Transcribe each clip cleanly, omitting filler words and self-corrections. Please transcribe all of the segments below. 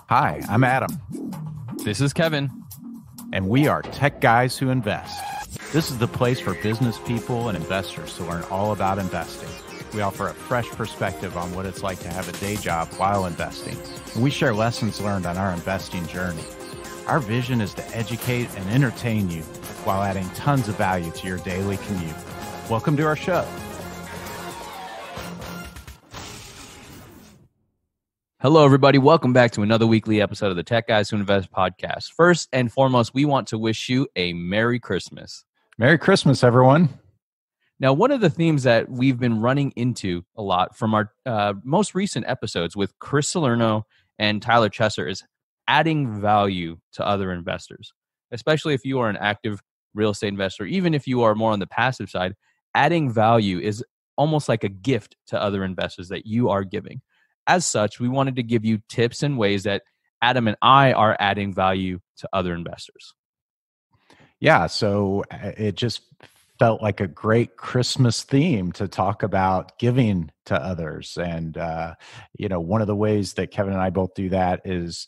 Hi, I'm Adam, This is Kevin. and we are Tech Guys Who Invest. This is the place for business people and investors to learn all about investing. We offer a fresh perspective on what it's like to have a day job while investing, and we share lessons learned on our investing journey. Our vision is to educate and entertain you while adding tons of value to your daily commute. Welcome to our show. Hello, everybody. Welcome back to another weekly episode of the Tech Guys Who Invest podcast. First and foremost, we want to wish you a Merry Christmas. Merry Christmas, everyone. Now, one of the themes that we've been running into a lot from our most recent episodes with Chris Salerno and Tyler Chesser is adding value to other investors, especially if you are an active real estate investor. Even if you are more on the passive side, adding value is almost like a gift to other investors that you are giving. As such, we wanted to give you tips and ways that Adam and I are adding value to other investors. Yeah, so it just felt like a great Christmas theme to talk about giving to others. And, one of the ways that Kevin and I both do that is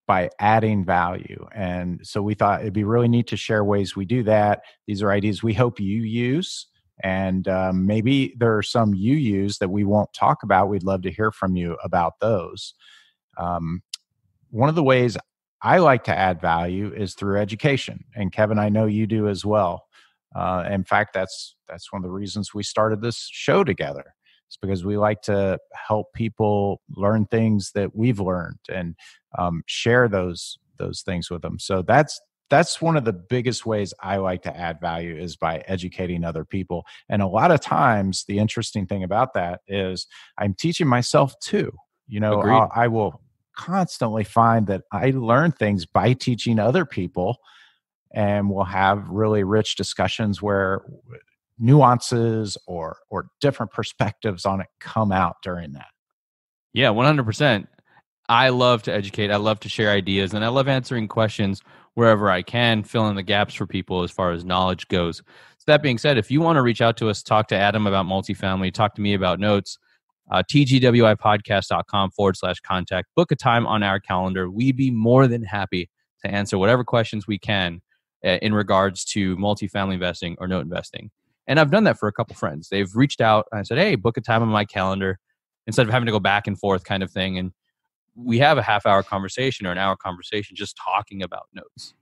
by adding value. And so we thought it'd be really neat to share ways we do that. These are ideas we hope you use. And maybe there are some you use that we won't talk about. We'd love to hear from you about those. One of the ways I like to add value is through education. And Kevin, I know you do as well. In fact, that's one of the reasons we started this show together. It's because we like to help people learn things that we've learned and share those things with them. So that's one of the biggest ways I like to add value is by educating other people. And a lot of times, the interesting thing about that is I'm teaching myself too. Agreed. I will constantly find that I learn things by teaching other people, and we'll have really rich discussions where nuances or different perspectives on it come out during that. Yeah, 100%. I love to educate. I love to share ideas, and I love answering questions wherever I can, fill in the gaps for people as far as knowledge goes. So that being said, if you want to reach out to us, talk to Adam about multifamily, talk to me about notes, tgwipodcast.com/contact, book a time on our calendar. We'd be more than happy to answer whatever questions we can in regards to multifamily investing or note investing. And I've done that for a couple friends. They've reached out and I said, hey, book a time on my calendar instead of having to go back and forth kind of thing. And we have a half-hour conversation or an hour conversation just talking about notes,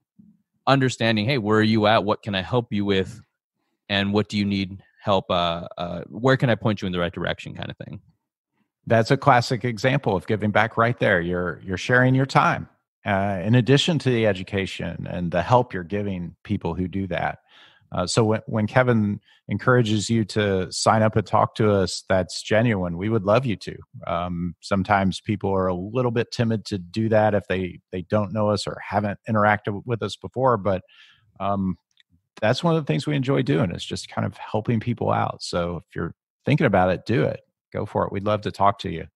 understanding, hey, where are you at? What can I help you with? And what do you need help? Where can I point you in the right direction kind of thing? That's a classic example of giving back right there. You're sharing your time in addition to the education and the help you're giving people who do that. So when Kevin encourages you to sign up and talk to us, that's genuine. We would love you to. Sometimes people are a little bit timid to do that if they don't know us or haven't interacted with us before. But that's one of the things we enjoy doing is just kind of helping people out. So if you're thinking about it, do it. Go for it. We'd love to talk to you.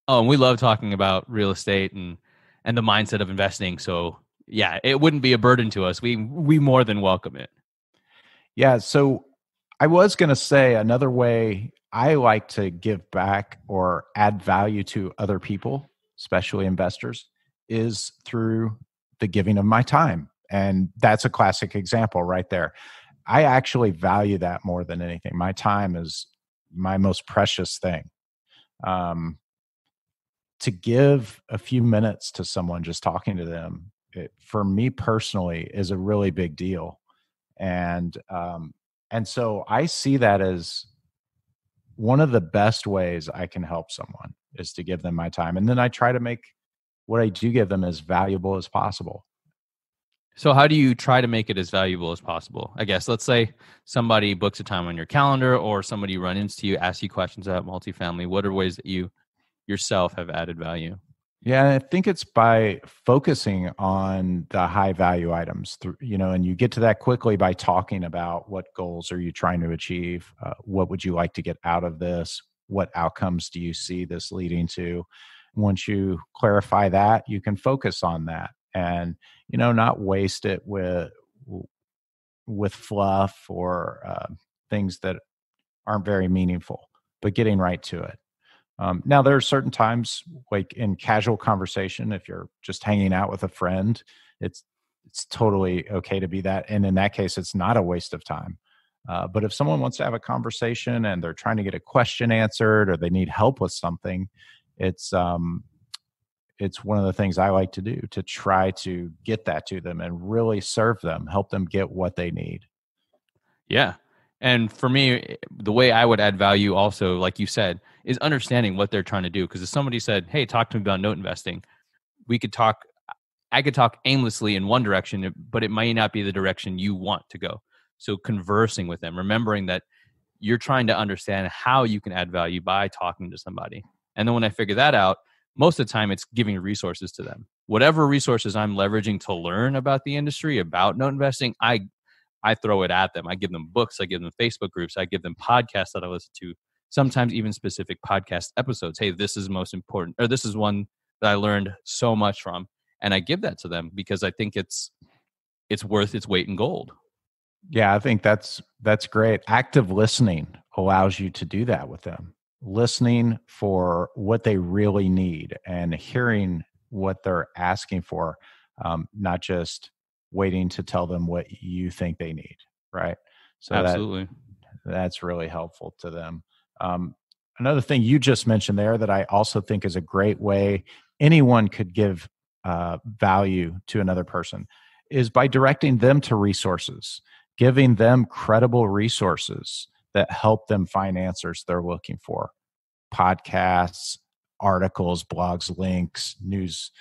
Oh, and we love talking about real estate and the mindset of investing. So yeah, it wouldn't be a burden to us. We more than welcome it. Yeah. So I was going to say another way I like to give back or add value to other people, especially investors, is through the giving of my time. And that's a classic example right there. I actually value that more than anything. My time is my most precious thing. To give a few minutes to someone, just talking to them, for me personally, is a really big deal. And so I see that as one of the best ways I can help someone is to give them my time. And then I try to make what I do give them as valuable as possible. So how do you try to make it as valuable as possible? I guess let's say somebody books a time on your calendar or somebody runs into you, asks you questions about multifamily. What are ways that you yourself have added value? Yeah, I think it's by focusing on the high value items, and you get to that quickly by talking about what goals are you trying to achieve? What would you like to get out of this? What outcomes do you see this leading to? Once you clarify that, you can focus on that and, not waste it with fluff or things that aren't very meaningful, but getting right to it. Now, there are certain times, like in casual conversation, if you're just hanging out with a friend, it's totally okay to be that. And in that case, it's not a waste of time. But if someone wants to have a conversation and they're trying to get a question answered or they need help with something, it's one of the things I like to do to try to get that to them and really serve them, help them get what they need. Yeah. And for me, the way I would add value also, like you said, is understanding what they're trying to do. Because if somebody said, hey, talk to me about note investing, I could talk aimlessly in one direction, but it might not be the direction you want to go. So conversing with them, remembering that you're trying to understand how you can add value by talking to somebody. And then when I figure that out, most of the time it's giving resources to them. Whatever resources I'm leveraging to learn about the industry, about note investing, I throw it at them. I give them books, I give them Facebook groups, I give them podcasts that I listen to, sometimes even specific podcast episodes. Hey, this is most important, or this is one that I learned so much from. And I give that to them because I think it's worth its weight in gold. Yeah, I think that's great. Active listening allows you to do that with them. Listening for what they really need and hearing what they're asking for, not just waiting to tell them what you think they need, right? So absolutely, that's really helpful to them. Another thing you just mentioned there that I also think is a great way anyone could give value to another person is by directing them to resources, giving them credible resources that help them find answers they're looking for. Podcasts, articles, blogs, links, news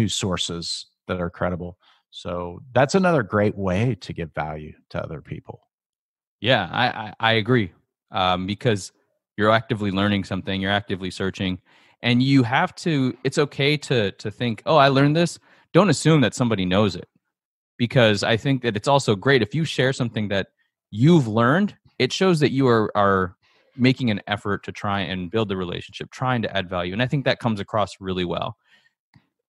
sources that are credible. So that's another great way to give value to other people. Yeah, I agree. Because you're actively learning something, you're actively searching, and you have to, it's okay to think, oh, I learned this. Don't assume that somebody knows it. Because I think that it's also great if you share something that you've learned, it shows that you are making an effort to try and build the relationship, trying to add value. And I think that comes across really well.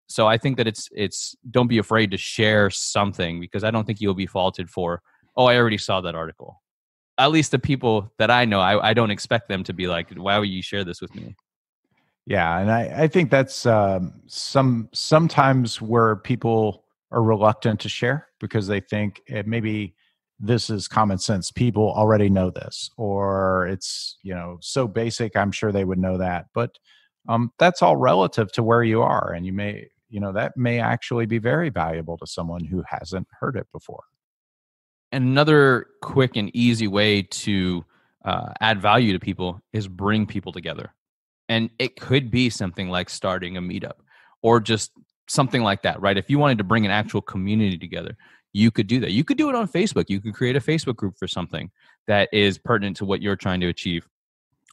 So I think that it's don't be afraid to share something, because I don't think you'll be faulted for, oh, I already saw that article. At least the people that I know, I don't expect them to be like, why would you share this with me? Yeah, and I think that's sometimes where people are reluctant to share because they think maybe this is common sense. People already know this, or it's so basic. I'm sure they would know that, but that's all relative to where you are, and you may that may actually be very valuable to someone who hasn't heard it before. And another quick and easy way to add value to people is bring people together. And it could be something like starting a meetup or just something like that, right? If you wanted to bring an actual community together, you could do that. You could do it on Facebook. You could create a Facebook group for something that is pertinent to what you're trying to achieve.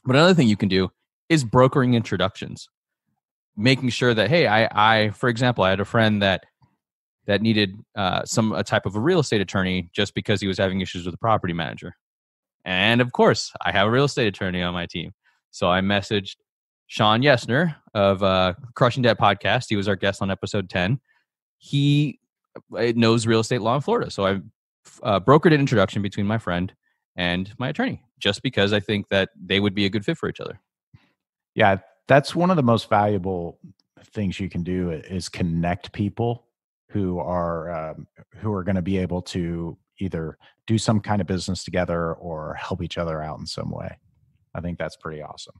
But another thing you can do is brokering introductions, making sure that, hey, I for example, I had a friend that needed a type of a real estate attorney just because he was having issues with a property manager. And of course, I have a real estate attorney on my team. So I messaged Sean Yesner of Crushing Debt Podcast. He was our guest on episode 10. He knows real estate law in Florida. So I brokered an introduction between my friend and my attorney just because I think that they would be a good fit for each other. Yeah, that's one of the most valuable things you can do is connect people who are going to be able to either do some kind of business together or help each other out in some way. I think that's pretty awesome.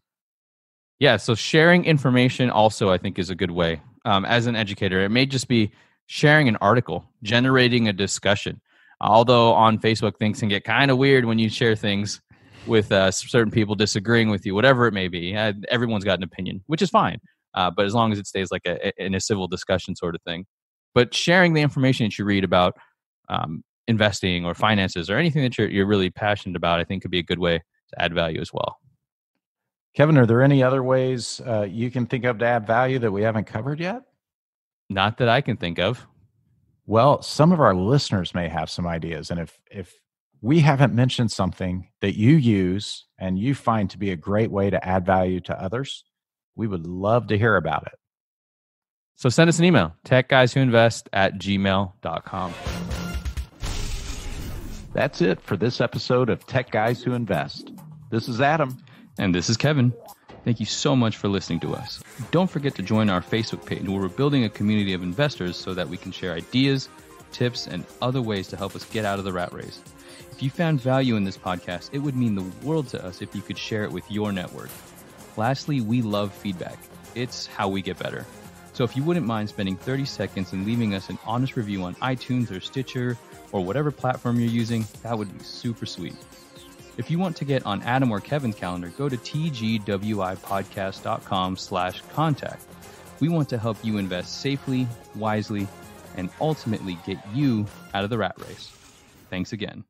Yeah, so sharing information also I think is a good way. As an educator, it may just be sharing an article, generating a discussion. Although on Facebook, things can get kind of weird when you share things with certain people disagreeing with you, whatever it may be. Everyone's got an opinion, which is fine. But as long as it stays like in a civil discussion sort of thing. But sharing the information that you read about investing or finances or anything that you're really passionate about, I think could be a good way to add value as well. Kevin, are there any other ways you can think of to add value that we haven't covered yet? Not that I can think of. Well, some of our listeners may have some ideas. And if we haven't mentioned something that you use and you find to be a great way to add value to others, we would love to hear about it. So send us an email, techguyswhoinvest@gmail.com. That's it for this episode of Tech Guys Who Invest. This is Adam. And this is Kevin. Thank you so much for listening to us. Don't forget to join our Facebook page where we're building a community of investors so that we can share ideas, tips, and other ways to help us get out of the rat race. If you found value in this podcast, it would mean the world to us if you could share it with your network. Lastly, we love feedback. It's how we get better. So if you wouldn't mind spending 30 seconds and leaving us an honest review on iTunes or Stitcher or whatever platform you're using, that would be super sweet. If you want to get on Adam or Kevin's calendar, go to tgwipodcast.com/contact. We want to help you invest safely, wisely, and ultimately get you out of the rat race. Thanks again.